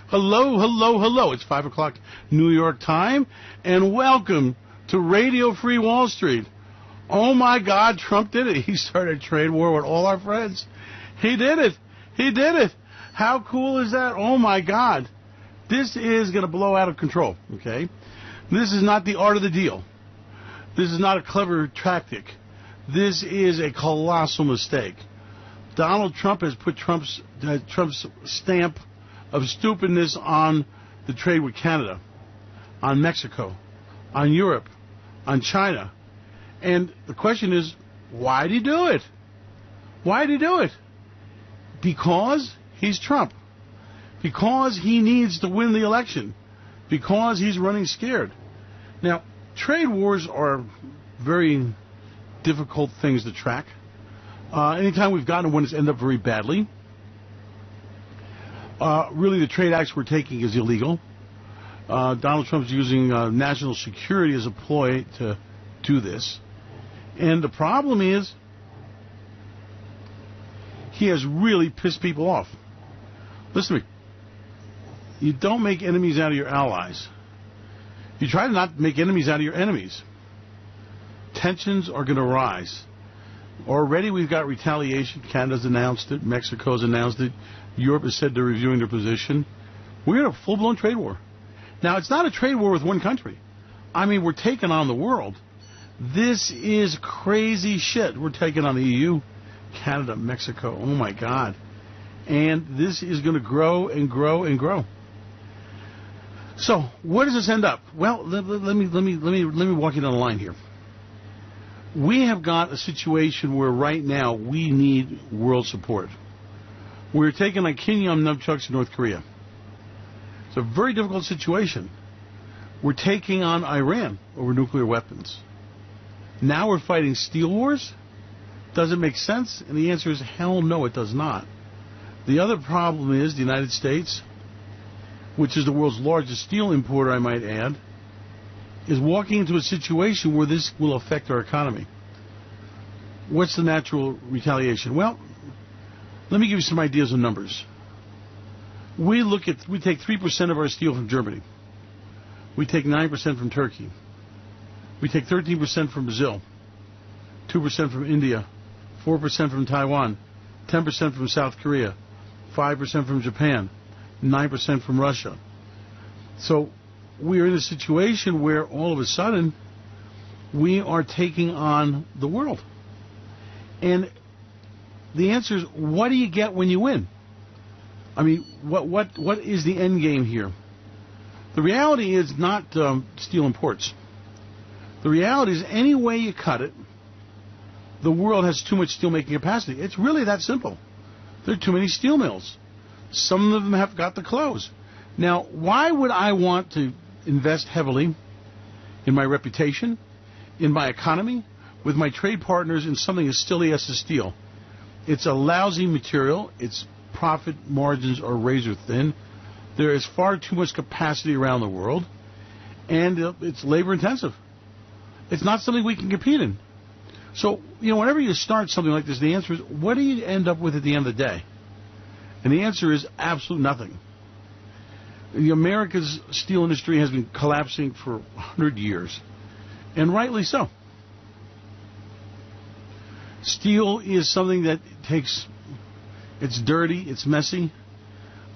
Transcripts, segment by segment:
Hello, hello, hello. It's 5 o'clock New York time, and welcome to Radio Free Wall Street. Oh, my God, Trump did it. He started a trade war with all our friends. He did it. He did it. How cool is that? Oh, my God. This is going to blow out of control, okay? This is not the art of the deal. This is not a clever tactic. This is a colossal mistake. Donald Trump has put Trump's stamp of stupidness on the trade with Canada, on Mexico, on Europe, on China. And the question is, why did he do it? Why did he do it? Because he's Trump. Because he needs to win the election. Because he's running scared. Now, trade wars are very difficult things to track. Anytime we've gotten one, it's ended up very badly. Really, the trade acts we're taking is illegal. Donald Trump's using national security as a ploy to do this. And the problem is, he has really pissed people off. Listen to me. You don't make enemies out of your allies. You try to not make enemies out of your enemies. Tensions are going to rise. Already we've got retaliation. Canada's announced it. Mexico's announced it. Europe has said they're reviewing their position. We're in a full-blown trade war. Now, it's not a trade war with one country. I mean, we're taking on the world. This is crazy shit. We're taking on the EU, Canada, Mexico. Oh, my God. And this is going to grow and grow and grow. So, where does this end up? Well, let me walk you down the line here. We have got a situation where right now we need world support. We're taking on Kim Jong-nunchucks in North Korea. It's a very difficult situation. We're taking on Iran over nuclear weapons. Now we're fighting steel wars? Does it make sense? And the answer is hell no, it does not. The other problem is the United States, which is the world's largest steel importer, I might add, is walking into a situation where this will affect our economy. What's the natural retaliation? Well, let me give you some ideas and numbers. We take 3% of our steel from Germany. We take 9% from Turkey. We take 13% from Brazil, 2% from India, 4% from Taiwan, 10% from South Korea, 5% from Japan, 9% from Russia. So we are in a situation where all of a sudden we are taking on the world. And the answer is, what do you get when you win? I mean, what is the end game here? The reality is not steel imports. The reality is, any way you cut it, the world has too much steel-making capacity. It's really that simple. There are too many steel mills. Some of them have got to close. Now, why would I want to invest heavily in my reputation, in my economy, with my trade partners in something as silly as steel? It's a lousy material. Its profit margins are razor thin. There is far too much capacity around the world, and it's labor intensive. It's not something we can compete in. So, whenever you start something like this, the answer is, what do you end up with at the end of the day? And the answer is absolute nothing. America's steel industry has been collapsing for 100 years, and rightly so. Steel is something that it's dirty, it's messy.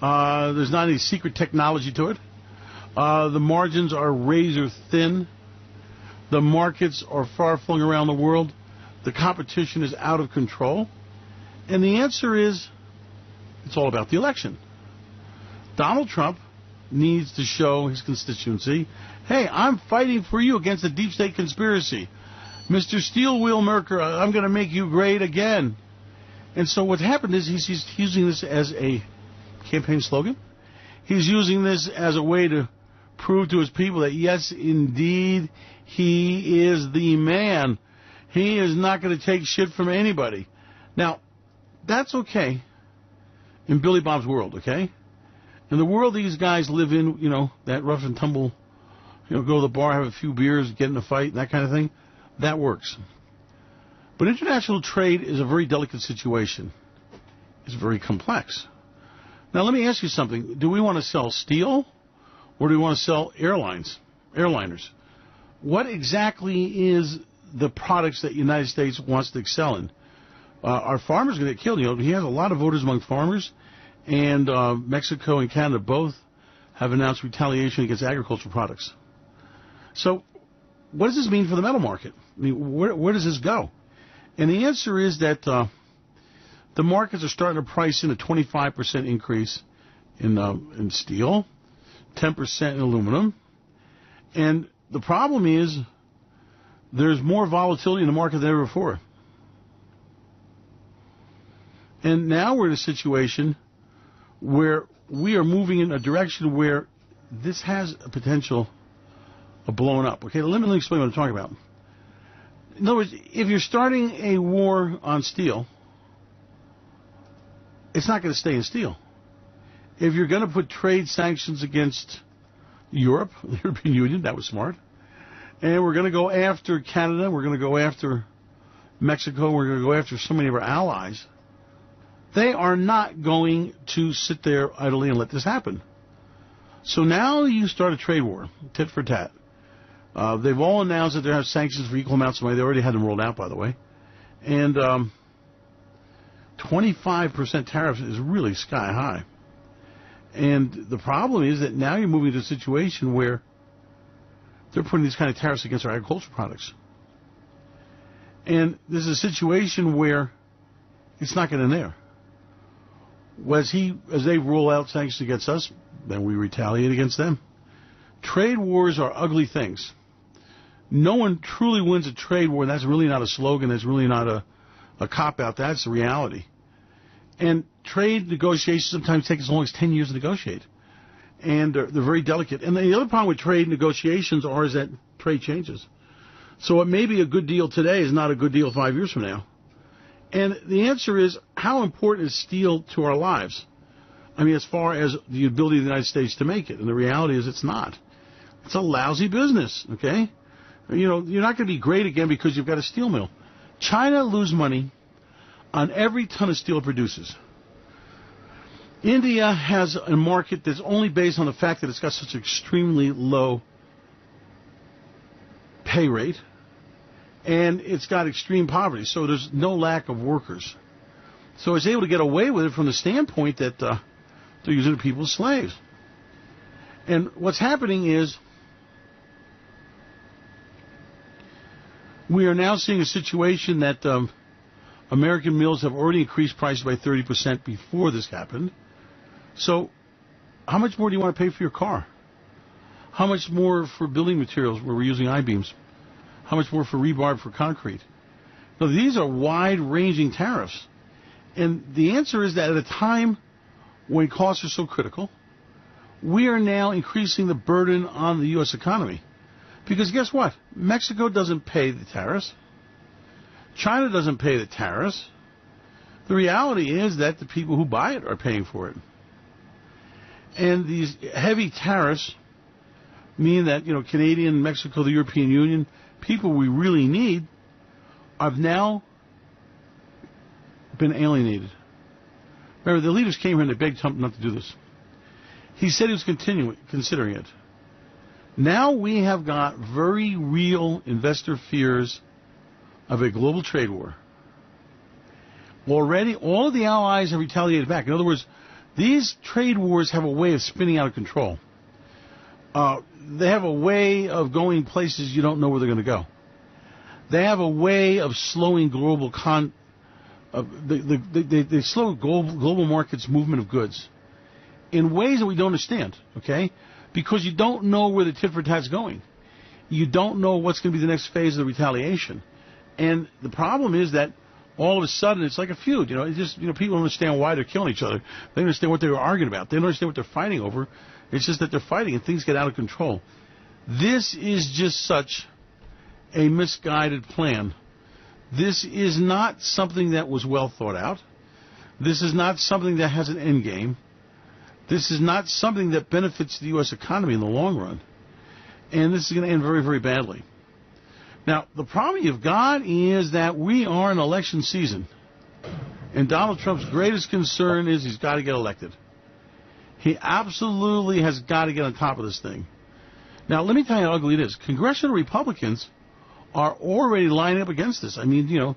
There's not any secret technology to it. The margins are razor thin. The markets are far-flung around the world. The competition is out of control. And the answer is, it's all about the election. Donald Trump needs to show his constituency, hey, I'm fighting for you against the deep state conspiracy. Mr. Steel Wheel Merker, I'm going to make you great again. And so what happened is he's using this as a campaign slogan. He's using this as a way to prove to his people that, yes, indeed, he is the man. He is not going to take shit from anybody. Now, that's okay in Billy Bob's world, okay? In the world these guys live in, that rough and tumble, go to the bar, have a few beers, get in a fight, that kind of thing, that works. But international trade is a very delicate situation. It's very complex. Now, let me ask you something. Do we want to sell steel or do we want to sell airliners? What exactly is the products that the United States wants to excel in? Are farmers going to get killed? You know, he has a lot of voters among farmers, and Mexico and Canada both have announced retaliation against agricultural products. So what does this mean for the metal market? I mean, where does this go? And the answer is that the markets are starting to price in a 25% increase in steel, 10% in aluminum, and the problem is there's more volatility in the market than ever before. And now we're in a situation where we are moving in a direction where this has a potential of blowing up. Okay, let me explain what I'm talking about. In other words, if you're starting a war on steel, it's not going to stay in steel. If you're going to put trade sanctions against Europe, the European Union, that was smart, and we're going to go after Canada, we're going to go after Mexico, we're going to go after so many of our allies, they are not going to sit there idly and let this happen. So now you start a trade war, tit for tat. They've all announced that they have sanctions for equal amounts of money. They already had them rolled out, by the way. And 25% tariffs is really sky high. And the problem is that now you're moving to a situation where they're putting these kind of tariffs against our agricultural products. And this is a situation where it's not getting there. As they roll out sanctions against us, then we retaliate against them. Trade wars are ugly things. No one truly wins a trade war. That's really not a slogan. That's really not a cop-out. That's the reality. And trade negotiations sometimes take as long as 10 years to negotiate. And they're very delicate. And the other problem with trade negotiations is that trade changes. So what may be a good deal today is not a good deal 5 years from now. And the answer is, how important is steel to our lives? I mean, as far as the ability of the United States to make it. And the reality is it's not. It's a lousy business, okay? You know, you're not going to be great again because you've got a steel mill. China loses money on every ton of steel it produces. India has a market that's only based on the fact that it's got such an extremely low pay rate, and it's got extreme poverty, so there's no lack of workers. So it's able to get away with it from the standpoint that they're using people as slaves. And what's happening is we are now seeing a situation that American mills have already increased prices by 30% before this happened. So how much more do you want to pay for your car? How much more for building materials where we're using I-beams? How much more for rebar for concrete? Now, these are wide-ranging tariffs. And the answer is that at a time when costs are so critical, we are now increasing the burden on the U.S. economy. Because guess what? Mexico doesn't pay the tariffs. China doesn't pay the tariffs. The reality is that the people who buy it are paying for it. And these heavy tariffs mean that, you know, Canadian, Mexico, the European Union, people we really need, have now been alienated. Remember, the leaders came here and they begged Trump not to do this. He said he was considering it. Now we have got very real investor fears of a global trade war. Already, all of the allies have retaliated back. In other words, these trade wars have a way of spinning out of control. They have a way of going places you don't know where they're going to go. They have a way of slowing global they slow global markets' movement of goods in ways that we don't understand, okay? Because you don't know where the tit for tat's going. You don't know what's going to be the next phase of the retaliation. And the problem is that all of a sudden it's like a feud. You know, it's just, you know, people don't understand why they're killing each other. They don't understand what they were arguing about. They don't understand what they're fighting over. It's just that they're fighting and things get out of control. This is just such a misguided plan. This is not something that was well thought out. This is not something that has an end game. This is not something that benefits the U.S. economy in the long run. And this is going to end very, very badly. Now, the problem you've got is that we are in election season. And Donald Trump's greatest concern is he's got to get elected. He absolutely has got to get on top of this thing. Now, let me tell you how ugly it is. Congressional Republicans are already lining up against this. I mean,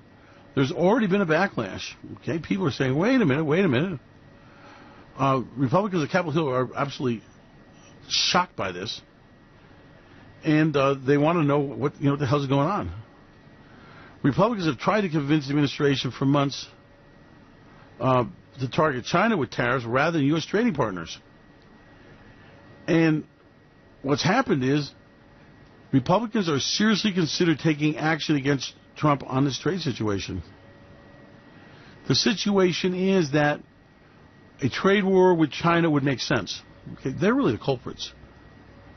there's already been a backlash. Okay, people are saying, wait a minute. Republicans at Capitol Hill are absolutely shocked by this, and they want to know what the hell's going on. Republicans have tried to convince the administration for months to target China with tariffs rather than U.S. trading partners. And what's happened is Republicans are seriously considering taking action against Trump on this trade situation. The situation is that a trade war with China would make sense. Okay, they're really the culprits.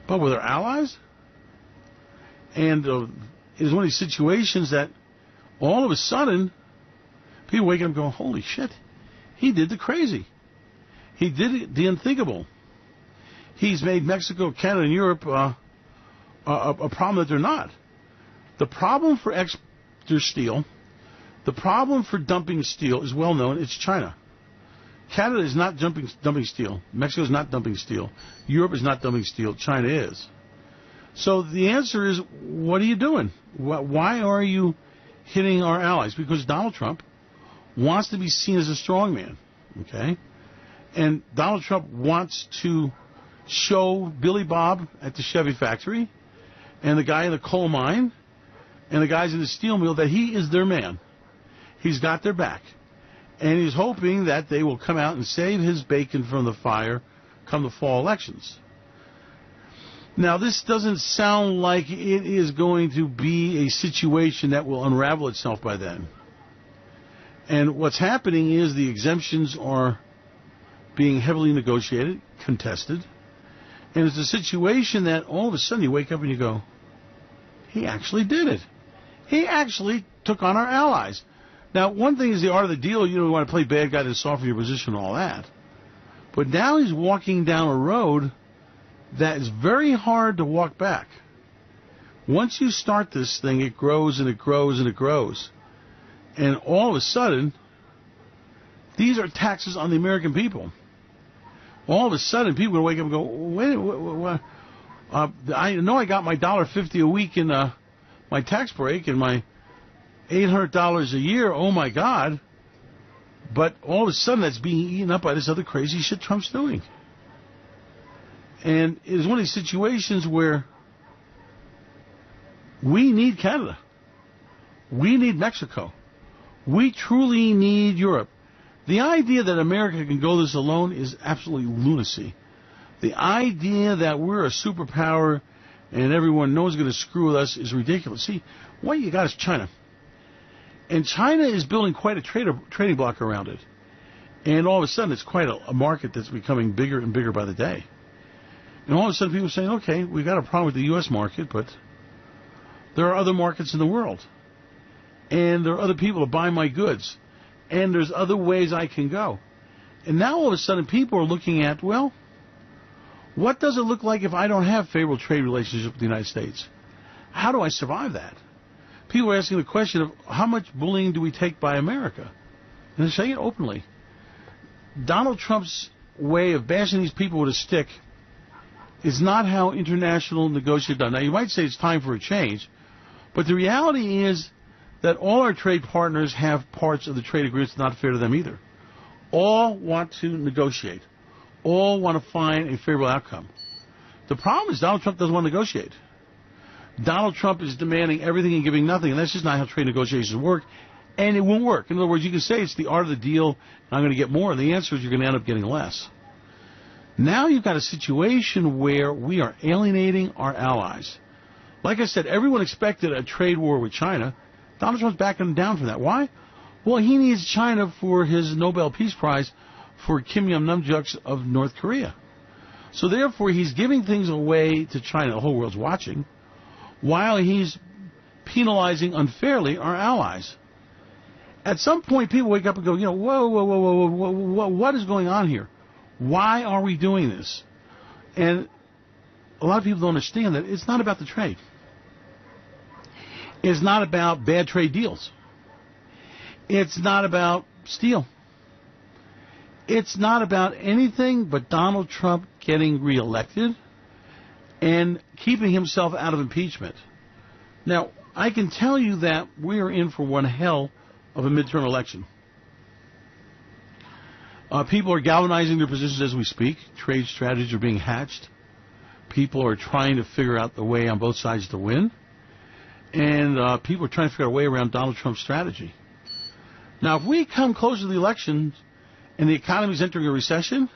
But with their allies? And it is one of these situations that all of a sudden, people wake up going, holy shit, he did the crazy. He did the unthinkable. He's made Mexico, Canada, and Europe a problem that they're not. The problem for exporting steel, the problem for dumping steel is well known. It's China. Canada is not dumping steel. Mexico is not dumping steel. Europe is not dumping steel. China is. So the answer is, what are you doing? Why are you hitting our allies? Because Donald Trump wants to be seen as a strong man. Okay? And Donald Trump wants to show Billy Bob at the Chevy factory and the guy in the coal mine and the guys in the steel mill that he is their man. He's got their back. And he's hoping that they will come out and save his bacon from the fire come the fall elections. Now, this doesn't sound like it is going to be a situation that will unravel itself by then. And what's happening is the exemptions are being heavily negotiated, contested. And it's a situation that all of a sudden you wake up and you go, he actually did it. He actually took on our allies. Now, one thing is the art of the deal. You want to play bad guy to soften your position and all that. But now he's walking down a road that is very hard to walk back. Once you start this thing, it grows and it grows and it grows. And all of a sudden, these are taxes on the American people. All of a sudden, people are going to wake up and go, wait, I know I got my $1.50 a week in my tax break and my $800 a year, oh my God. But all of a sudden that's being eaten up by this other crazy shit Trump's doing. And it is one of these situations where we need Canada. We need Mexico. We truly need Europe. The idea that America can go this alone is absolutely lunacy. The idea that we're a superpower and everyone knows going to screw with us is ridiculous. See, what you got is China. And China is building quite a trading block around it. And all of a sudden, it's quite a market that's becoming bigger and bigger by the day. And all of a sudden, people are saying, okay, we've got a problem with the U.S. market, but there are other markets in the world. And there are other people to buy my goods. And there's other ways I can go. And now, all of a sudden, people are looking at, well, what does it look like if I don't have favorable trade relationships with the United States? How do I survive that? People are asking the question of how much bullying do we take by America? And they're saying it openly. Donald Trump's way of bashing these people with a stick is not how international negotiations are done. Now, you might say it's time for a change, but the reality is that all our trade partners have parts of the trade agreements not fair to them either. All want to negotiate. All want to find a favorable outcome. The problem is Donald Trump doesn't want to negotiate. Donald Trump is demanding everything and giving nothing, and that's just not how trade negotiations work, and it won't work. In other words, you can say it's the art of the deal, and I'm going to get more, and the answer is you're going to end up getting less. Now you've got a situation where we are alienating our allies. Like I said, everyone expected a trade war with China. Donald Trump's backing down from that. Why? Well, he needs China for his Nobel Peace Prize for Kim Jong-un of North Korea. So therefore, he's giving things away to China. The whole world's watching, while he's penalizing unfairly our allies. At some point, people wake up and go, whoa, what is going on here? Why are we doing this? And a lot of people don't understand that it's not about the trade. It's not about bad trade deals. It's not about steel. It's not about anything but Donald Trump getting reelected and keeping himself out of impeachment. Now, I can tell you that we are in for one hell of a midterm election. People are galvanizing their positions as we speak. Trade strategies are being hatched. People are trying to figure out the way on both sides to win. And people are trying to figure out a way around Donald Trump's strategy. Now, if we come closer to the elections and the economy is entering a recession,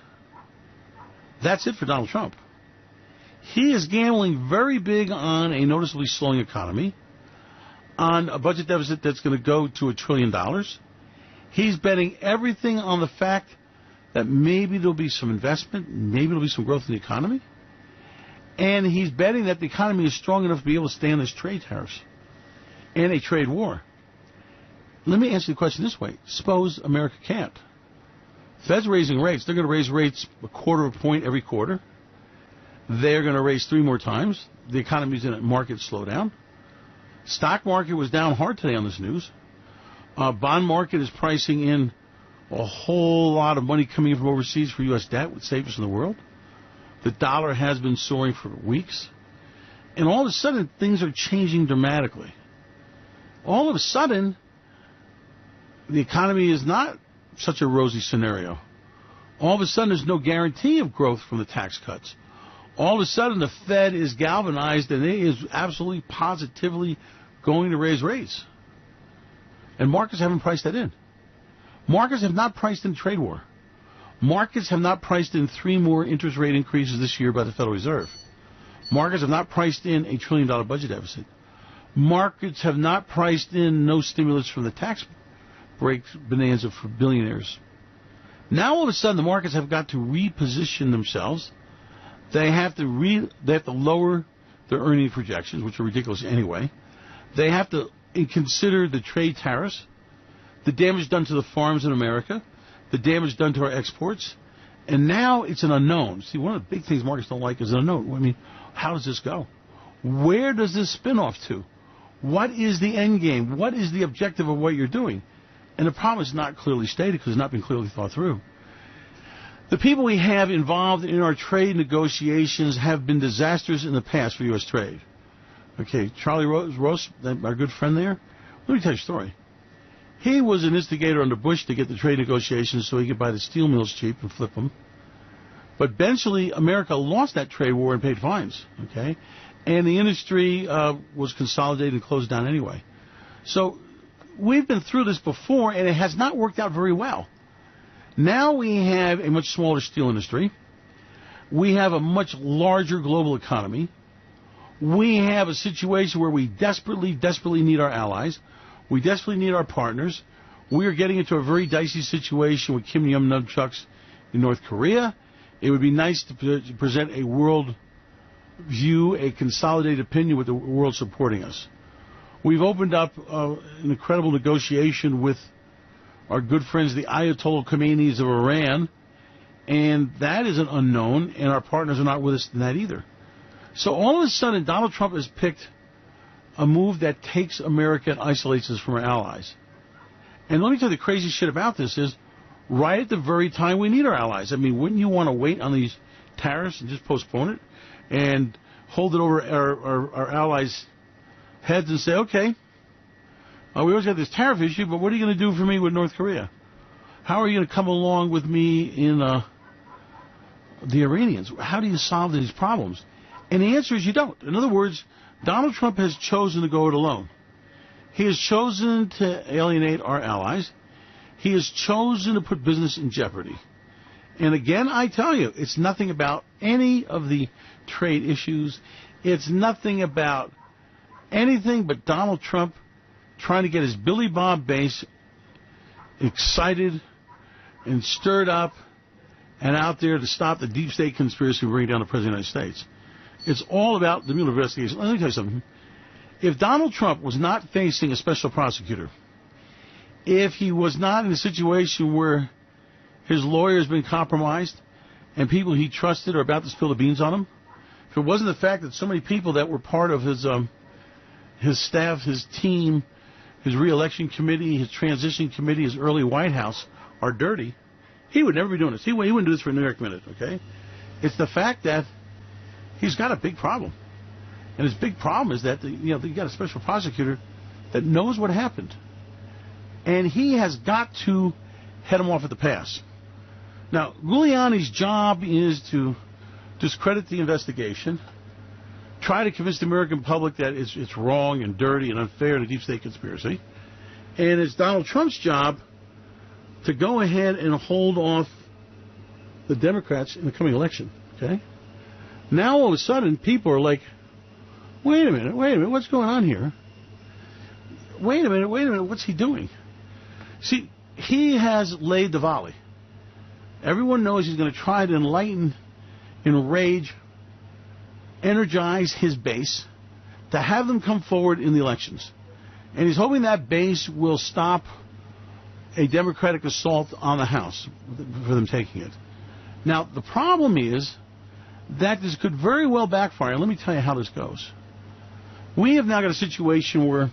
that's it for Donald Trump. He is gambling very big on a noticeably slowing economy, on a budget deficit that's going to go to $1 trillion. He's betting everything on the fact that maybe there'll be some investment, maybe there'll be some growth in the economy. And he's betting that the economy is strong enough to be able to stand this trade tariffs and a trade war. Let me answer the question this way. Suppose America can't. Fed's raising rates. They're going to raise rates a quarter of a point every quarter. They're going to raise 3 more times. The economy's in a market slowdown. Stock market was down hard today on this news. Bond market is pricing in a whole lot of money coming in from overseas for U.S. debt, with safest in the world. The dollar has been soaring for weeks. And all of a sudden, things are changing dramatically. All of a sudden, the economy is not such a rosy scenario. All of a sudden, there's no guarantee of growth from the tax cuts. All of a sudden, the Fed is galvanized and it is absolutely positively going to raise rates. And markets haven't priced that in. Markets have not priced in trade war. Markets have not priced in 3 more interest rate increases this year by the Federal Reserve. Markets have not priced in a $1 trillion budget deficit. Markets have not priced in no stimulus from the tax break bonanza for billionaires. Now all of a sudden the markets have got to reposition themselves. They have to lower their earning projections, which are ridiculous anyway. They have to consider the trade tariffs, the damage done to the farms in America, the damage done to our exports, and now it's an unknown. See, one of the big things markets don't like is an unknown. I mean, how does this go? Where does this spin off to? What is the end game? What is the objective of what you're doing? And the problem is not clearly stated because it's not been clearly thought through. The people we have involved in our trade negotiations have been disastrous in the past for U.S. trade. Okay, Charlie Rose, our good friend there, let me tell you a story. He was an instigator under Bush to get the trade negotiations so he could buy the steel mills cheap and flip them. But eventually, America lost that trade war and paid fines, okay? And the industry was consolidated and closed down anyway. So we've been through this before, and it has not worked out very well. Now we have a much smaller steel industry. We have a much larger global economy. We have a situation where we desperately, desperately need our allies. We desperately need our partners. We are getting into a very dicey situation with Kim Jong nunchucks in North Korea. It would be nice to present a world view, a consolidated opinion with the world supporting us. We've opened up an incredible negotiation with our good friends, the Ayatollah Khomeinis of Iran, and that is an unknown, and our partners are not with us in that either. So all of a sudden, Donald Trump has picked a move that takes America and isolates us from our allies. And let me tell you, the crazy shit about this is, right at the very time we need our allies. I mean, wouldn't you want to wait on these tariffs and just postpone it and hold it over our allies' heads and say, okay, we always got this tariff issue, but what are you going to do for me with North Korea? How are you going to come along with me in the Iranians? How do you solve these problems? And the answer is you don't. In other words, Donald Trump has chosen to go it alone. He has chosen to alienate our allies. He has chosen to put business in jeopardy. And again, I tell you, it's nothing about any of the trade issues. It's nothing about anything but Donald Trump trying to get his Billy Bob base excited and stirred up and out there to stop the deep state conspiracy from bringing down the President of the United States. It's all about the Mueller investigation. Let me tell you something. If Donald Trump was not facing a special prosecutor, if he was not in a situation where his lawyer has been compromised and people he trusted are about to spill the beans on him, if it wasn't the fact that so many people that were part of his staff, his team, his re-election committee, his transition committee, his early White House are dirty, He would never be doing this. He wouldn't do this for a New York Minute, okay? It's the fact that he's got a big problem. And his big problem is that, you got a special prosecutor that knows what happened. And he has got to head him off at the pass. Now, Giuliani's job is to discredit the investigation, try to convince the American public that it's wrong and dirty and unfair and a deep state conspiracy. And it's Donald Trump's job to go ahead and hold off the Democrats in the coming election. Okay? Now, all of a sudden, people are like, wait a minute, what's going on here? Wait a minute, what's he doing? See, he has laid the volley. Everyone knows he's going to try to enlighten, enrage, energize his base to have them come forward in the elections. And he's hoping that base will stop a Democratic assault on the House for them taking it. Now, the problem is that this could very well backfire. And let me tell you how this goes. We have now got a situation where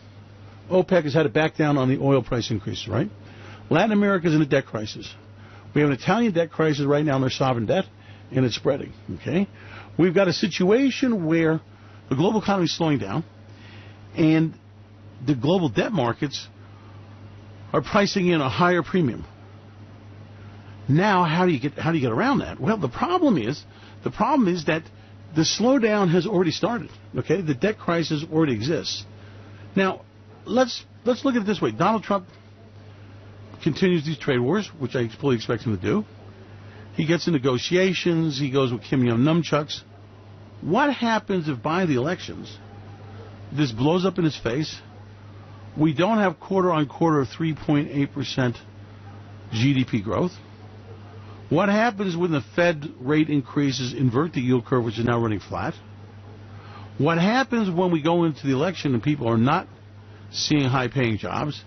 OPEC has had to back down on the oil price increases, right? Latin America is in a debt crisis. We have an Italian debt crisis right now in their sovereign debt, and it's spreading, okay? We've got a situation where the global economy is slowing down, and the global debt markets are pricing in a higher premium. Now, how do you get around that? Well, the problem is that the slowdown has already started. Okay, the debt crisis already exists. Now, let's look at it this way. Donald Trump continues these trade wars, which I fully expect him to do. He gets in negotiations. He goes with Kim Young nunchucks. What happens if by the elections this blows up in his face? We don't have quarter-on-quarter of 3.8% GDP growth. What happens when the Fed rate increases invert the yield curve, which is now running flat? What happens when we go into the election and people are not seeing high-paying jobs?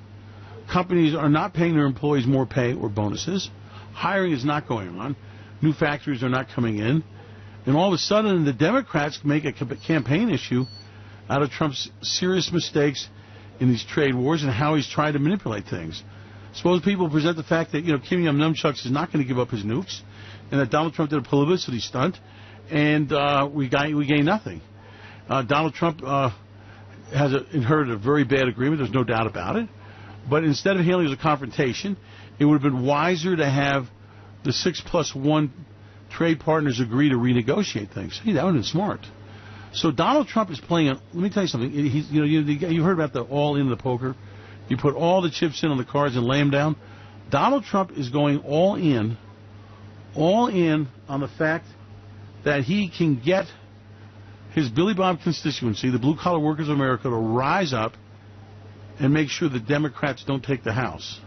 Companies are not paying their employees more pay or bonuses. Hiring is not going on. New factories are not coming in. And all of a sudden, the Democrats make a campaign issue out of Trump's serious mistakes in these trade wars and how he's trying to manipulate things. Suppose people present the fact that, Kim Young nunchucks is not going to give up his nukes, and that Donald Trump did a publicity stunt, and we gain nothing. Donald Trump has inherited a very bad agreement. There's no doubt about it. But instead of handling it as a confrontation, it would have been wiser to have the 6+1 trade partners agree to renegotiate things. Hey, that would have been smart. So Donald Trump is playing. Let me tell you something. You heard about the all in the poker. You put all the chips in on the cards and lay them down. Donald Trump is going all in on the fact that he can get his Billy Bob constituency, the blue-collar workers of America, to rise up and make sure the Democrats don't take the House.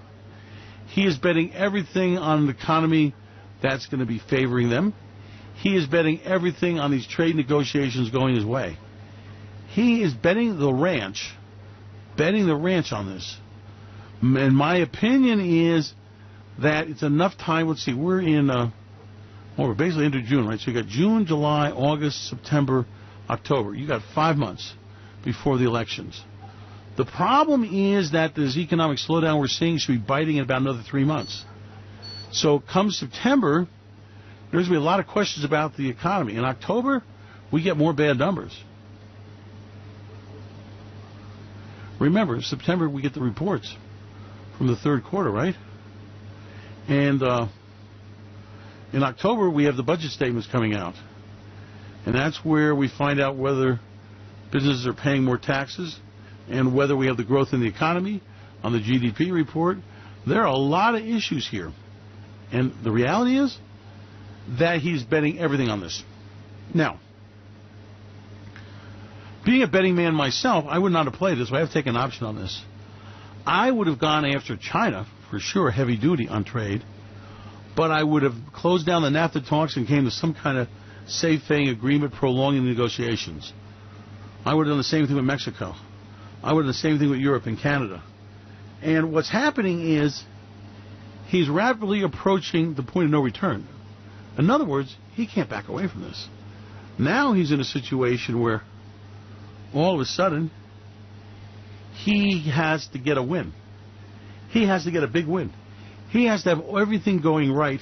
He is betting everything on an economy that's going to be favoring them. He is betting everything on these trade negotiations going his way. He is betting the ranch on this. And my opinion is that it's enough time. Let's see, we're basically into June, right? So you got June, July, August, September, October. You got 5 months before the elections. The problem is that this economic slowdown we're seeing should be biting in about another 3 months. So come September, there's going to be a lot of questions about the economy. In October, we get more bad numbers. Remember, September we get the reports from the third quarter, right? And in October we have the budget statements coming out. And that's where we find out whether businesses are paying more taxes and whether we have the growth in the economy on the GDP report. There are a lot of issues here. And the reality is that he's betting everything on this. Now, being a betting man myself, I would not have played this way. I have taken an option on this. I would have gone after China, for sure, heavy duty on trade, but I would have closed down the NAFTA talks and came to some kind of safe-paying agreement prolonging the negotiations. I would have done the same thing with Mexico. I would have done the same thing with Europe and Canada. And what's happening is he's rapidly approaching the point of no return. In other words, he can't back away from this. Now he's in a situation where all of a sudden he has to get a win. He has to get a big win. He has to have everything going right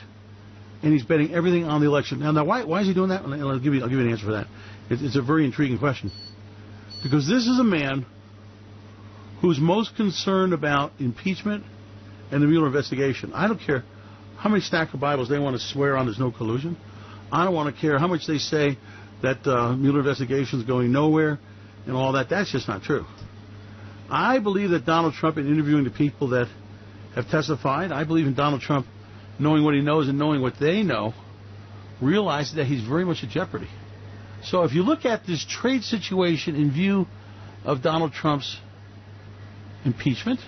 and he's betting everything on the election. Now why is he doing that? And I'll give you an answer for that. It's a very intriguing question. Because this is a man who's most concerned about impeachment and the Mueller investigation. I don't care how many stack of Bibles they want to swear on there's no collusion. I don't want to care how much they say that Mueller investigation is going nowhere and all that. That's just not true. I believe that Donald Trump, in interviewing the people that have testified, I believe in Donald Trump knowing what he knows and knowing what they know, realizes that he's very much at jeopardy. So if you look at this trade situation in view of Donald Trump's impeachment,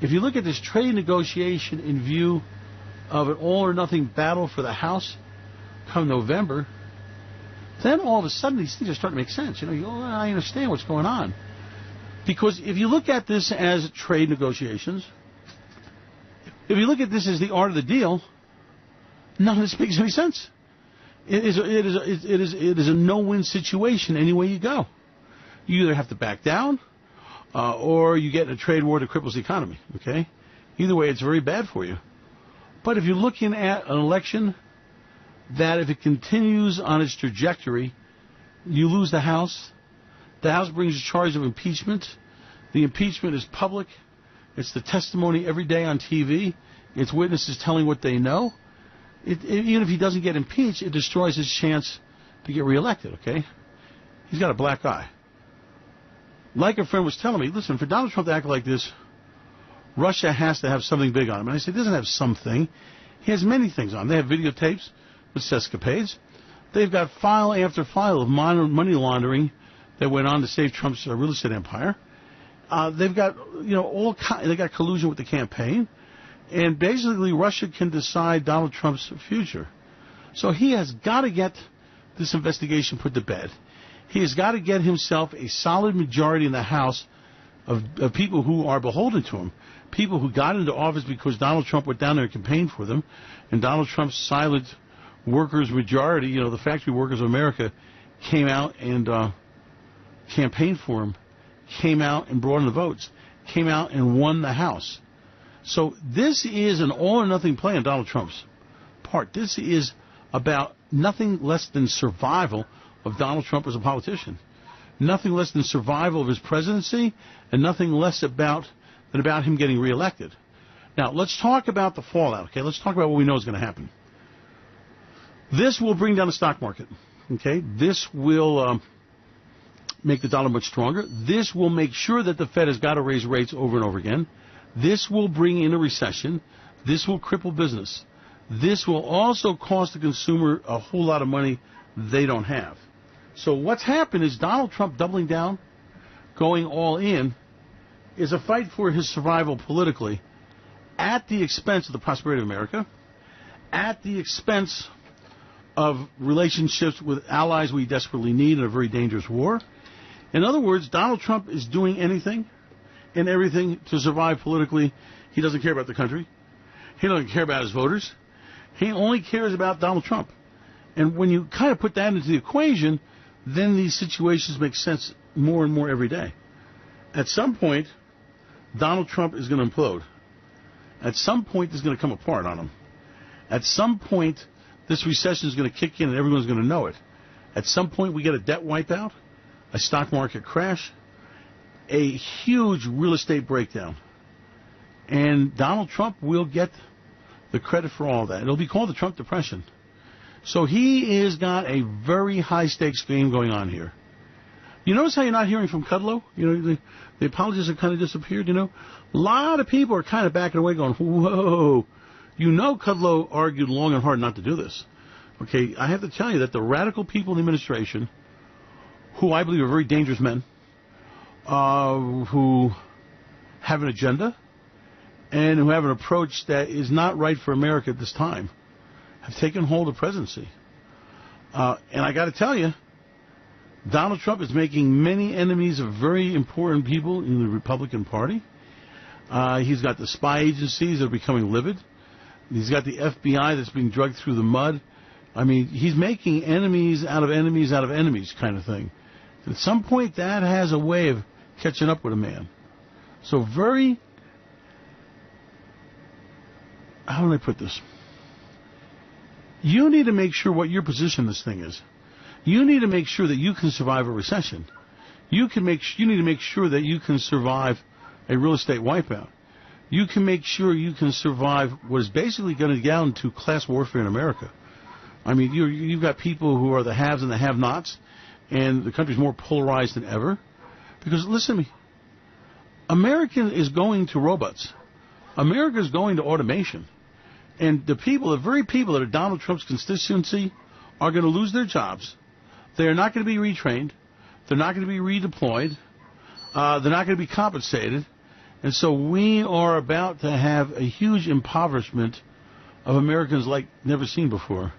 if you look at this trade negotiation in view of an all-or-nothing battle for the House come November, then all of a sudden these things are starting to make sense. You go, I understand what's going on. Because if you look at this as trade negotiations, if you look at this as the art of the deal, none of this makes any sense. It is a no-win situation any way you go. You either have to back down, or you get in a trade war that cripples the economy. Okay, either way, it's very bad for you. But if you're looking at an election that, if it continues on its trajectory, you lose the House. The House brings a charge of impeachment. The impeachment is public. It's the testimony every day on TV. It's witnesses telling what they know. Even if he doesn't get impeached, it destroys his chance to get reelected, okay? He's got a black eye. Like a friend was telling me, listen, for Donald Trump to act like this, Russia has to have something big on him. And I said, he doesn't have something. He has many things on him. They have videotapes with escapades. They've got file after file of money laundering that went on to save Trump's real estate empire. They've got, they got collusion with the campaign. And basically, Russia can decide Donald Trump's future. So he has got to get this investigation put to bed. He has got to get himself a solid majority in the House of people who are beholden to him, people who got into office because Donald Trump went down there and campaigned for them, and Donald Trump's silent workers' majority, the factory workers of America, came out and campaigned for him, came out and brought in the votes, came out and won the House. So this is an all-or-nothing play on Donald Trump's part. This is about nothing less than survival of Donald Trump as a politician. Nothing less than survival of his presidency, and nothing less than about him getting reelected. Now, let's talk about the fallout, okay? Let's talk about what we know is going to happen. This will bring down the stock market, okay? This will make the dollar much stronger. This will make sure that the Fed has got to raise rates over and over again. This will bring in a recession. This will cripple business. This will also cost the consumer a whole lot of money they don't have. So what's happened is Donald Trump doubling down, going all in, is a fight for his survival politically at the expense of the prosperity of America, at the expense of relationships with allies we desperately need in a very dangerous war. In other words, Donald Trump is doing anything and everything to survive politically. He doesn't care about the country. He doesn't care about his voters. He only cares about Donald Trump. And when you kind of put that into the equation, then these situations make sense more and more every day. At some point, Donald Trump is going to implode. At some point, it's going to come apart on him. At some point, this recession is going to kick in and everyone's going to know it. At some point, we get a debt wipeout, a stock market crash, a huge real estate breakdown. And Donald Trump will get the credit for all that. It'll be called the Trump Depression. So he has got a very high-stakes game going on here. You notice how you're not hearing from Kudlow? The apologists have kind of disappeared, A lot of people are kind of backing away going, whoa. Kudlow argued long and hard not to do this. Okay, I have to tell you that the radical people in the administration, who I believe are very dangerous men, who have an agenda and who have an approach that is not right for America at this time, have taken hold of presidency. And I got to tell you, Donald Trump is making many enemies of very important people in the Republican Party. He's got the spy agencies that are becoming livid. He's got the FBI that's being dragged through the mud. I mean, he's making enemies out of enemies out of enemies kind of thing. At some point, that has a way of catching up with a man. So how do I put this? You need to make sure what your position in this thing is. You need to make sure that you can survive a recession. You need to make sure that you can survive a real estate wipeout. You can make sure you can survive what is basically going to get down to class warfare in America. I mean, you've got people who are the haves and the have-nots, and the country's more polarized than ever. Because, listen to me, America is going to robots. America is going to automation. And the very people that are Donald Trump's constituency are going to lose their jobs. They are not going to be retrained. They're not going to be redeployed. They're not going to be compensated. And so we are about to have a huge impoverishment of Americans like never seen before.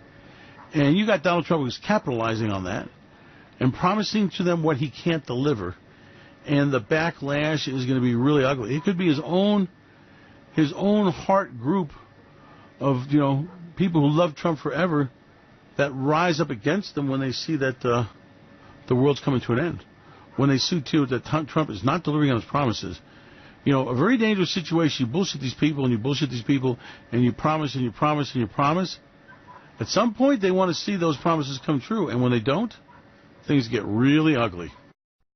And you got Donald Trump who's capitalizing on that and promising to them what he can't deliver. And the backlash is going to be really ugly. It could be his own heart group of, people who love Trump forever that rise up against him when they see that the world's coming to an end. When they see, too, that Trump is not delivering on his promises. A very dangerous situation. You bullshit these people, and you bullshit these people, and you promise, and you promise, and you promise. At some point, they want to see those promises come true, and when they don't, things get really ugly.